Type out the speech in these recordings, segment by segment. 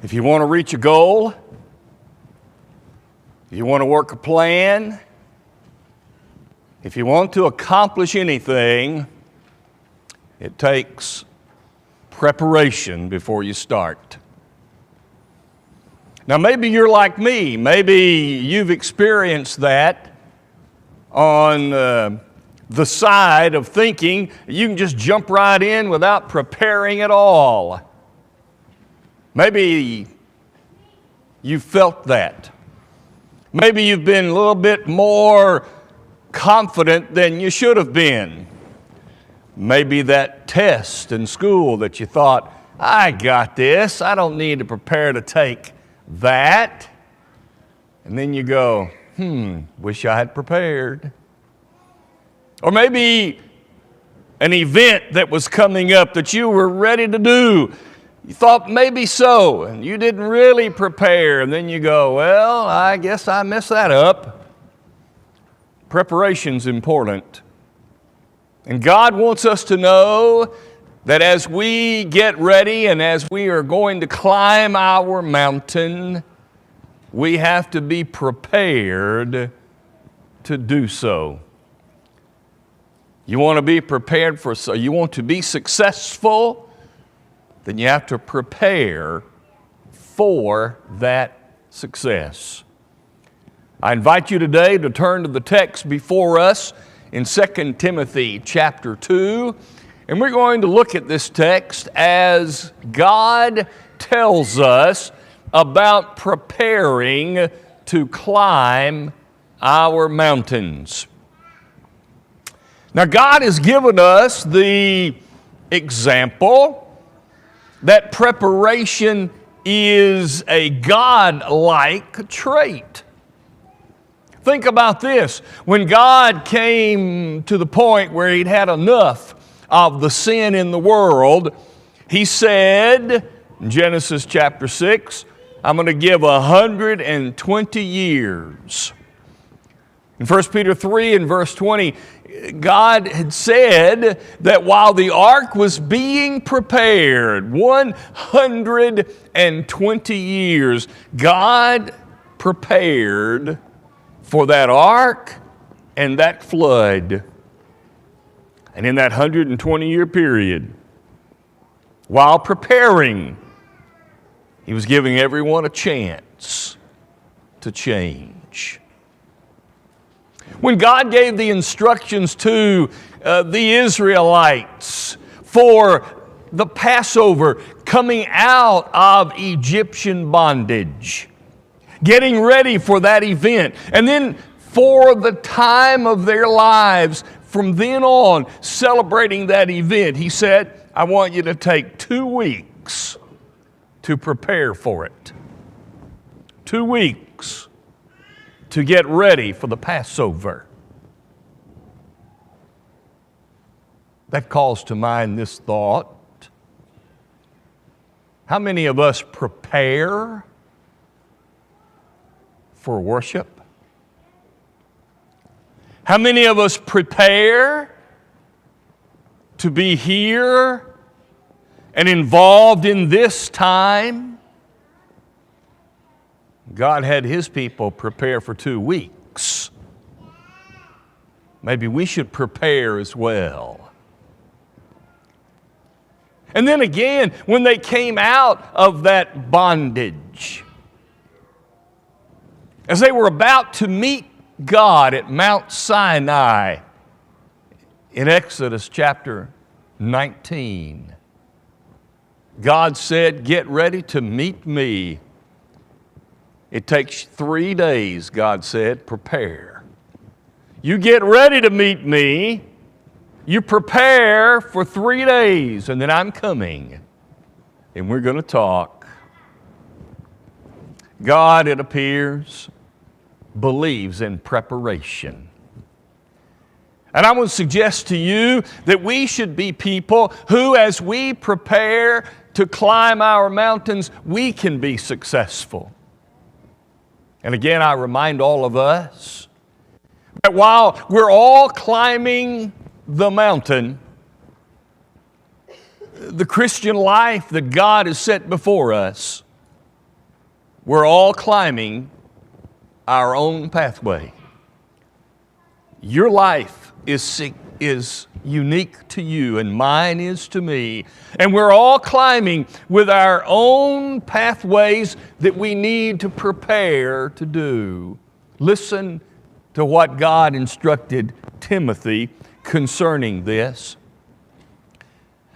If you want to reach a goal, if you want to work a plan, if you want to accomplish anything, it takes preparation before you start. Now, maybe you're like me. Maybe you've experienced that on the side of thinking you can just jump right in without preparing at all. Maybe you felt that. Maybe you've been a little bit more confident than you should have been. Maybe that test in school that you thought, I got this, I don't need to prepare to take that. And then you go, wish I had prepared. Or maybe an event that was coming up that you were ready to do. You thought maybe so, and you didn't really prepare. And then you go, well, I guess I messed that up. Preparation's important. And God wants us to know that as we get ready and as we are going to climb our mountain, we have to be prepared to do so. You want to be prepared you want to be successful, then you have to prepare for that success. I invite you today to turn to the text before us in 2 Timothy chapter 2, and we're going to look at this text as God tells us about preparing to climb our mountains. Now, God has given us the example that preparation is a God-like trait. Think about this. When God came to the point where He'd had enough of the sin in the world, He said in Genesis chapter 6, I'm going to give 120 years. In 1 Peter 3 and verse 20, God had said that while the ark was being prepared, 120 years, God prepared for that ark and that flood. And in that 120-year period, while preparing, He was giving everyone a chance to change. When God gave the instructions to the Israelites for the Passover, coming out of Egyptian bondage, getting ready for that event, and then for the time of their lives, from then on, celebrating that event, He said, I want you to take 2 weeks to prepare for it. 2 weeks to get ready for the Passover. That calls to mind this thought. How many of us prepare for worship? How many of us prepare to be here and involved in this time? God had His people prepare for 2 weeks. Maybe we should prepare as well. And then again, when they came out of that bondage, as they were about to meet God at Mount Sinai in Exodus chapter 19, God said, get ready to meet me. It takes 3 days, God said, prepare. You get ready to meet me, you prepare for 3 days, and then I'm coming, and we're going to talk. God, it appears, believes in preparation. And I would suggest to you that we should be people who, as we prepare to climb our mountains, we can be successful. And again, I remind all of us that while we're all climbing the mountain, the Christian life that God has set before us, We're all climbing our own pathway. Your life is unique to you, and mine is to me. And we're all climbing with our own pathways that we need to prepare to do. Listen to what God instructed Timothy concerning this.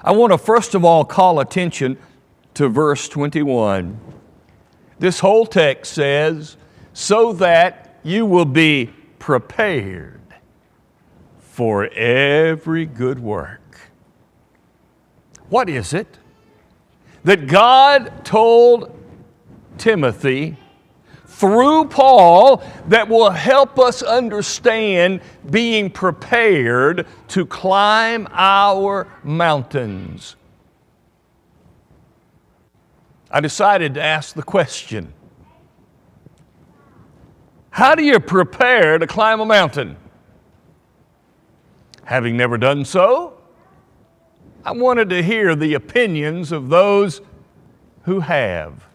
I want to first of all call attention to verse 21. This whole text says, so that you will be prepared for every good work. What is it that God told Timothy through Paul that will help us understand being prepared to climb our mountains? I decided to ask the question, how do you prepare to climb a mountain? Having never done so, I wanted to hear the opinions of those who have.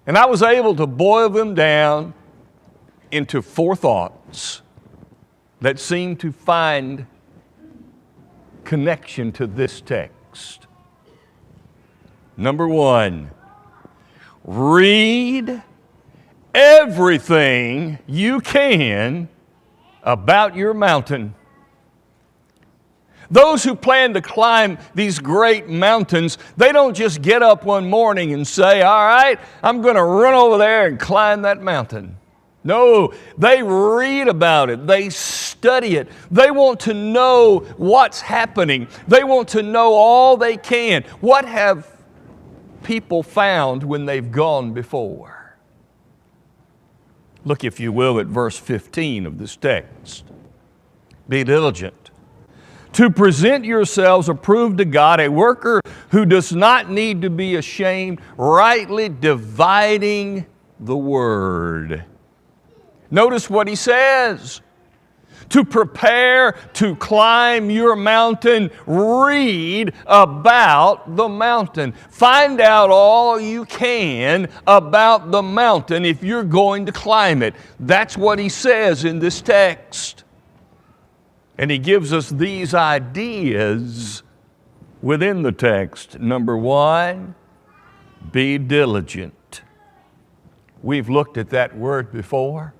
And I was able to boil them down into 4 thoughts that seem to find connection to this text. Number 1, read everything you can about your mountain. Those who plan to climb these great mountains, they don't just get up one morning and say, all right, I'm going to run over there and climb that mountain. No, they read about it. They study it. They want to know what's happening. They want to know all they can. What have people found when they've gone before? Look, if you will, at verse 15 of this text. Be diligent to present yourselves approved to God, a worker who does not need to be ashamed, rightly dividing the word. Notice what he says. To prepare to climb your mountain, read about the mountain. Find out all you can about the mountain if you're going to climb it. That's what he says in this text. And he gives us these ideas within the text. Number 1, be diligent. We've looked at that word before.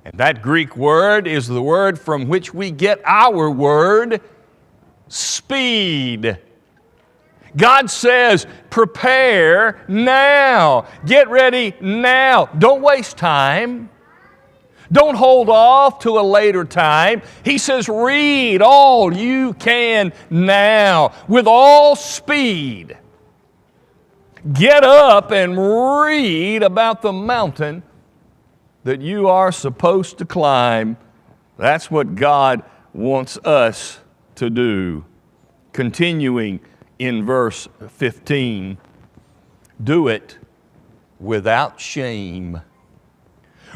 And that Greek word is the word from which we get our word, speed. God says, prepare now. Get ready now. Don't waste time. Don't hold off to a later time. He says, read all you can now with all speed. Get up and read about the mountain that you are supposed to climb. That's what God wants us to do. Continuing in verse 15, do it without shame.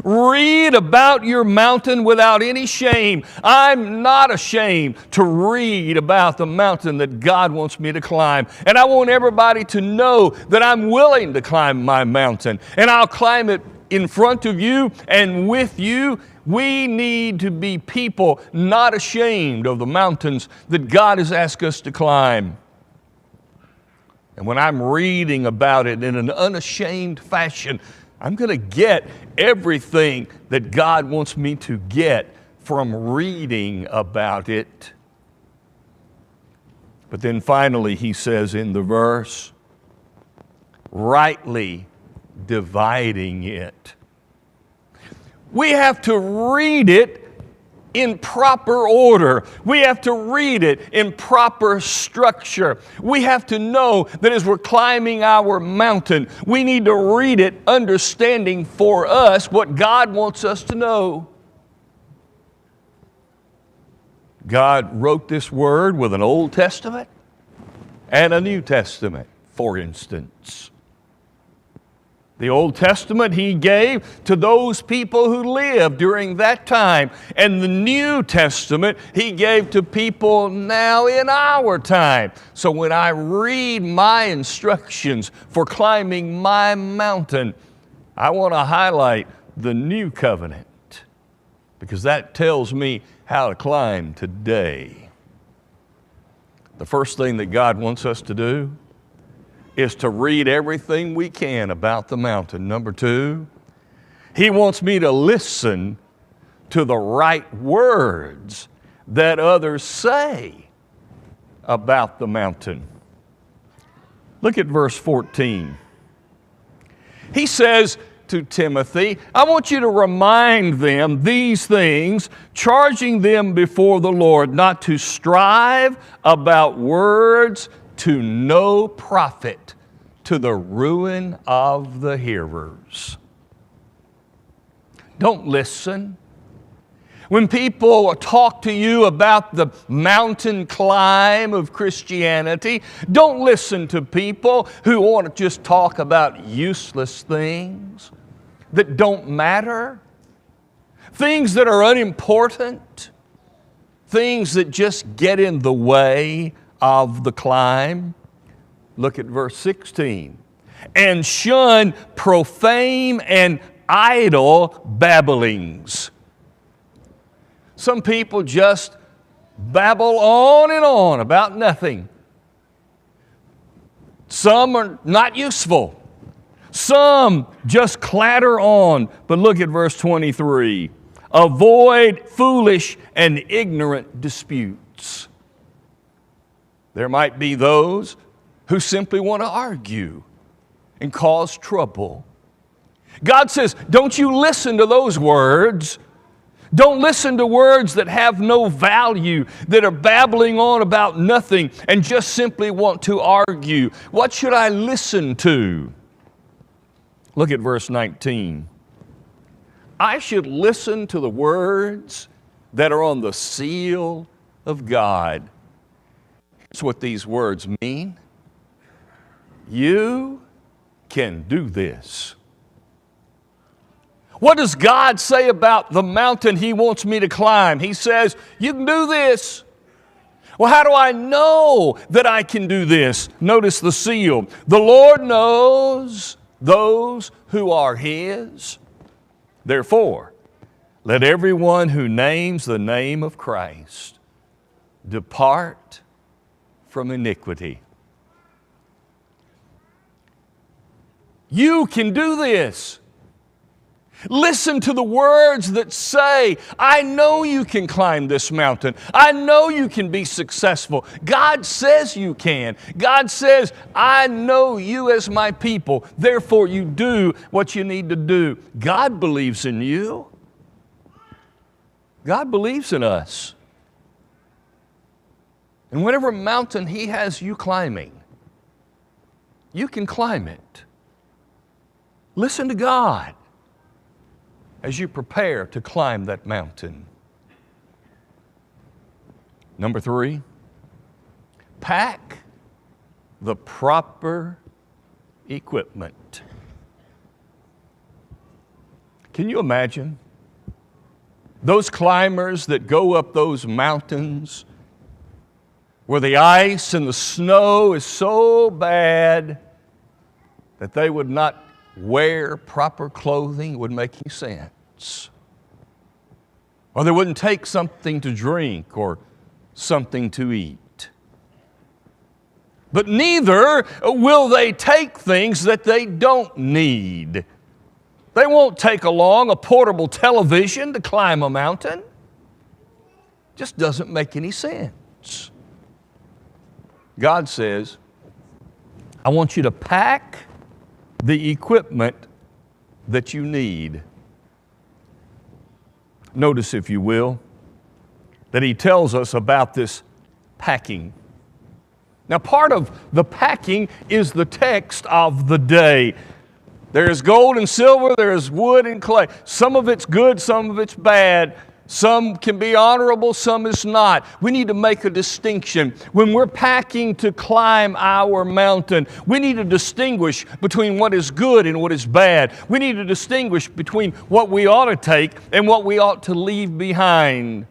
Read about your mountain without any shame. I'm not ashamed to read about the mountain that God wants me to climb. And I want everybody to know that I'm willing to climb my mountain. And I'll climb it in front of you and with you. We need to be people not ashamed of the mountains that God has asked us to climb. And when I'm reading about it in an unashamed fashion, I'm going to get everything that God wants me to get from reading about it. But then finally he says in the verse, rightly dividing it. We have to read it in proper order. We have to read it in proper structure. We have to know that as we're climbing our mountain, we need to read it understanding for us what God wants us to know. God wrote this word with an Old Testament and a New Testament, for instance. The Old Testament He gave to those people who lived during that time. And the New Testament He gave to people now in our time. So when I read my instructions for climbing my mountain, I want to highlight the New Covenant, because that tells me how to climb today. The first thing that God wants us to do is to read everything we can about the mountain. Number two, He wants me to listen to the right words that others say about the mountain. Look at verse 14. He says to Timothy, I want you to remind them these things, charging them before the Lord not to strive about words to no profit, to the ruin of the hearers. Don't listen. When people talk to you about the mountain climb of Christianity, don't listen to people who want to just talk about useless things that don't matter, things that are unimportant, things that just get in the way of the climb. Look at verse 16. And shun profane and idle babblings. Some people just babble on and on about nothing. Some are not useful. Some just clatter on. But look at verse 23. Avoid foolish and ignorant disputes. There might be those who simply want to argue and cause trouble. God says, don't you listen to those words. Don't listen to words that have no value, that are babbling on about nothing and just simply want to argue. What should I listen to? Look at verse 19. I should listen to the words that are on the seal of God. That's what these words mean. You can do this. What does God say about the mountain He wants me to climb? He says, you can do this. Well, how do I know that I can do this? Notice the seal. The Lord knows those who are His. Therefore, let everyone who names the name of Christ depart from iniquity. You can do this. Listen to the words that say, I know you can climb this mountain. I know you can be successful. God says you can. God says, I know you as my people. Therefore, you do what you need to do. God believes in you. God believes in us. And whatever mountain He has you climbing, you can climb it. Listen to God as you prepare to climb that mountain. Number 3, pack the proper equipment. Can you imagine those climbers that go up those mountains where the ice and the snow is so bad that they would not wear proper clothing? It wouldn't make any sense. Or they wouldn't take something to drink or something to eat. But neither will they take things that they don't need. They won't take along a portable television to climb a mountain. Just doesn't make any sense. God says, I want you to pack the equipment that you need. Notice, if you will, that He tells us about this packing. Now, part of the packing is the text of the day. There is gold and silver, there is wood and clay. Some of it's good, some of it's bad. Some can be honorable, some is not. We need to make a distinction. When we're packing to climb our mountain, we need to distinguish between what is good and what is bad. We need to distinguish between what we ought to take and what we ought to leave behind.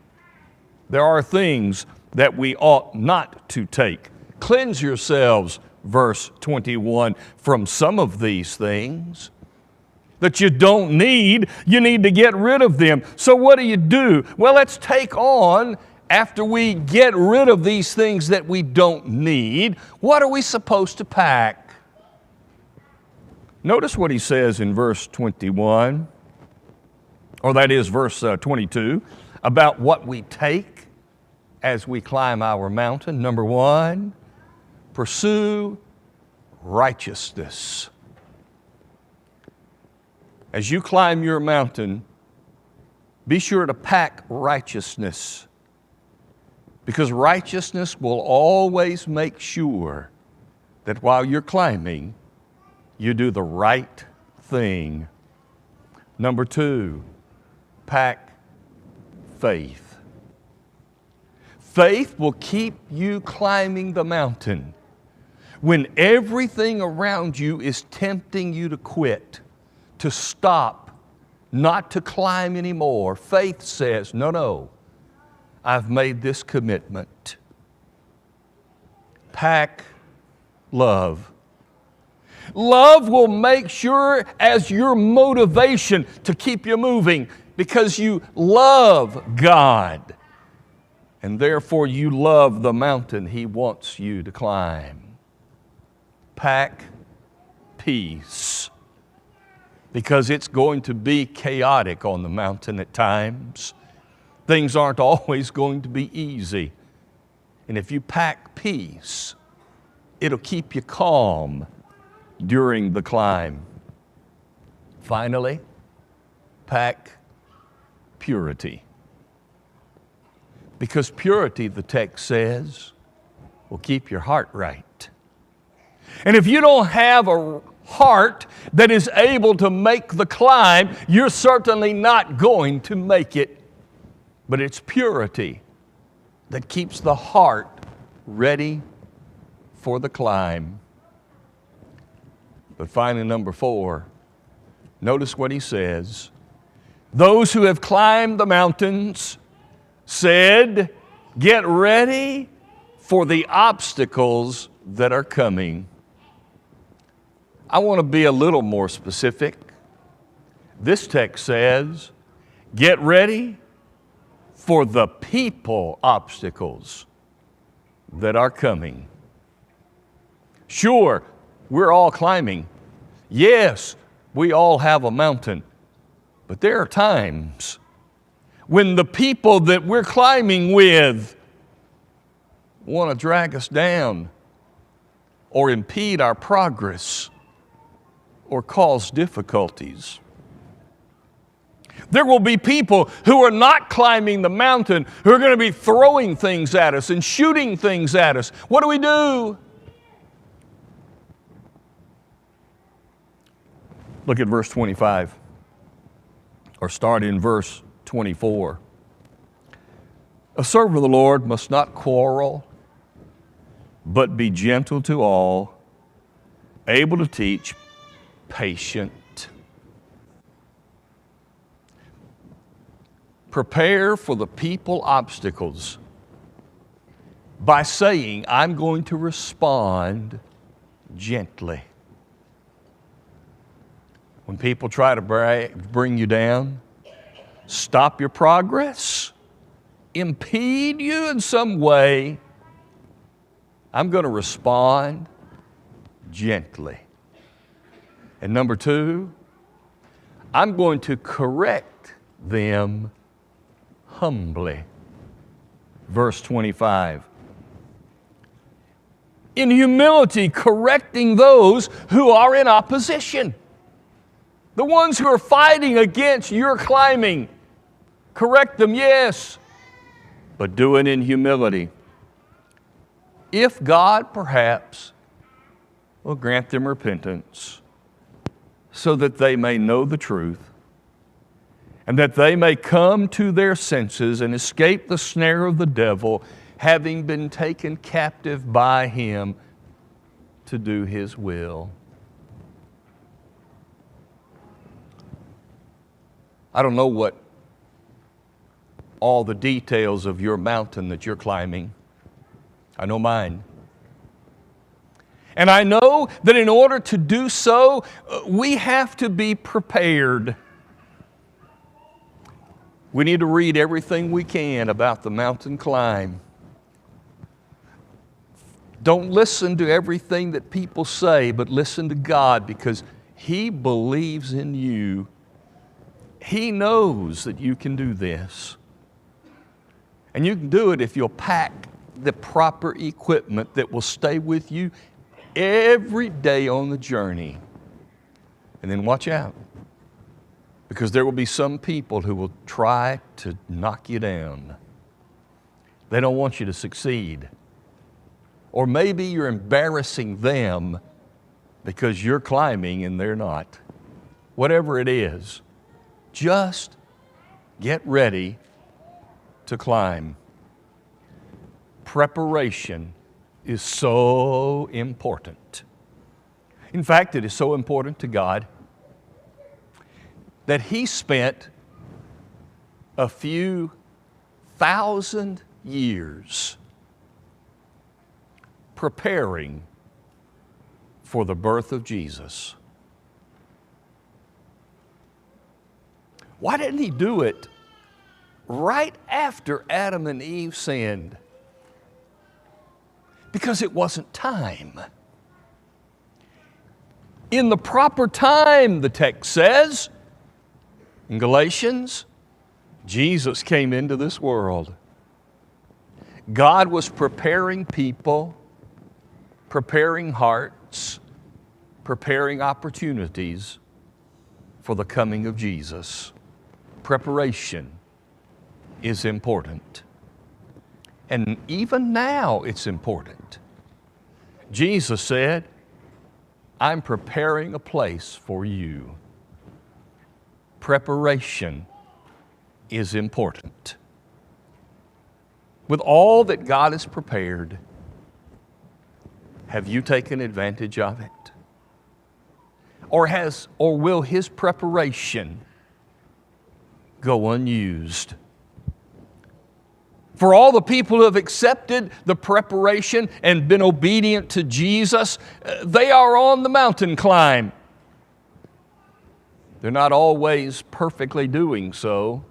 There are things that we ought not to take. Cleanse yourselves, verse 21, from some of these things that you don't need. You need to get rid of them. So what do? Well, let's take on, after we get rid of these things that we don't need, what are we supposed to pack? Notice what he says in verse 21, or that is verse 22, about what we take as we climb our mountain. Number one, pursue righteousness. As you climb your mountain, be sure to pack righteousness, because righteousness will always make sure that while you're climbing, you do the right thing. Number two, pack faith. Faith will keep you climbing the mountain when everything around you is tempting you to quit, to stop, not to climb anymore. Faith says, no, I've made this commitment. Pack love. Love will make sure as your motivation to keep you moving, because you love God, and therefore you love the mountain He wants you to climb. Pack peace, because it's going to be chaotic on the mountain at times. Things aren't always going to be easy. And if you pack peace, it'll keep you calm during the climb. Finally, pack purity. Because purity, the text says, will keep your heart right. And if you don't have a heart that is able to make the climb, you're certainly not going to make it. But it's purity that keeps the heart ready for the climb. But finally, number four, notice what he says. Those who have climbed the mountains said, get ready for the obstacles that are coming. I want to be a little more specific. This text says, get ready for the people obstacles that are coming. Sure, we're all climbing. Yes, we all have a mountain. But there are times when the people that we're climbing with want to drag us down or impede our progress or cause difficulties. There will be people who are not climbing the mountain who are going to be throwing things at us and shooting things at us. What do? Look at verse 25, or start in verse 24. A servant of the Lord must not quarrel, but be gentle to all, able to teach, patient. Prepare for the people obstacles by saying, I'm going to respond gently. When people try to bring you down, stop your progress, impede you in some way, I'm going to respond gently. And number two, I'm going to correct them humbly. Verse 25. In humility, correcting those who are in opposition. The ones who are fighting against your climbing. Correct them, yes, but do it in humility. If God perhaps will grant them repentance so that they may know the truth and that they may come to their senses and escape the snare of the devil, having been taken captive by him to do his will. I don't know what all the details of your mountain that you're climbing. I know mine. And I know that in order to do so, we have to be prepared. We need to read everything we can about the mountain climb. Don't listen to everything that people say, but listen to God, because He believes in you. He knows that you can do this. And you can do it if you'll pack the proper equipment that will stay with you every day on the journey. And then watch out, because there will be some people who will try to knock you down. They don't want you to succeed. Or maybe you're embarrassing them because you're climbing and they're not. Whatever it is, just get ready to climb. Preparation is so important. In fact, it is so important to God that He spent a few thousand years preparing for the birth of Jesus. Why didn't He do it right after Adam and Eve sinned? Because it wasn't time. In the proper time, the text says, in Galatians, Jesus came into this world. God was preparing people, preparing hearts, preparing opportunities for the coming of Jesus. Preparation is important. And even now it's important. Jesus said, I'm preparing a place for you. Preparation is important. With all that God has prepared, have you taken advantage of it? Or will His preparation go unused? For all the people who have accepted the preparation and been obedient to Jesus, they are on the mountain climb. They're not always perfectly doing so.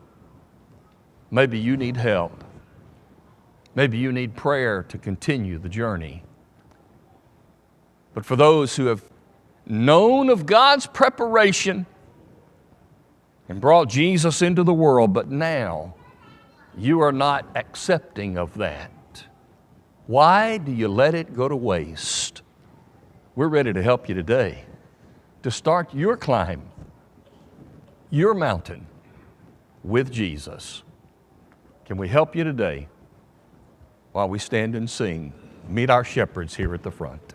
Maybe you need help. Maybe you need prayer to continue the journey. But for those who have known of God's preparation and brought Jesus into the world, but now you are not accepting of that, why do you let it go to waste? We're ready to help you today to start your climb, your mountain with Jesus. Can we help you today while we stand and sing? Meet our shepherds here at the front.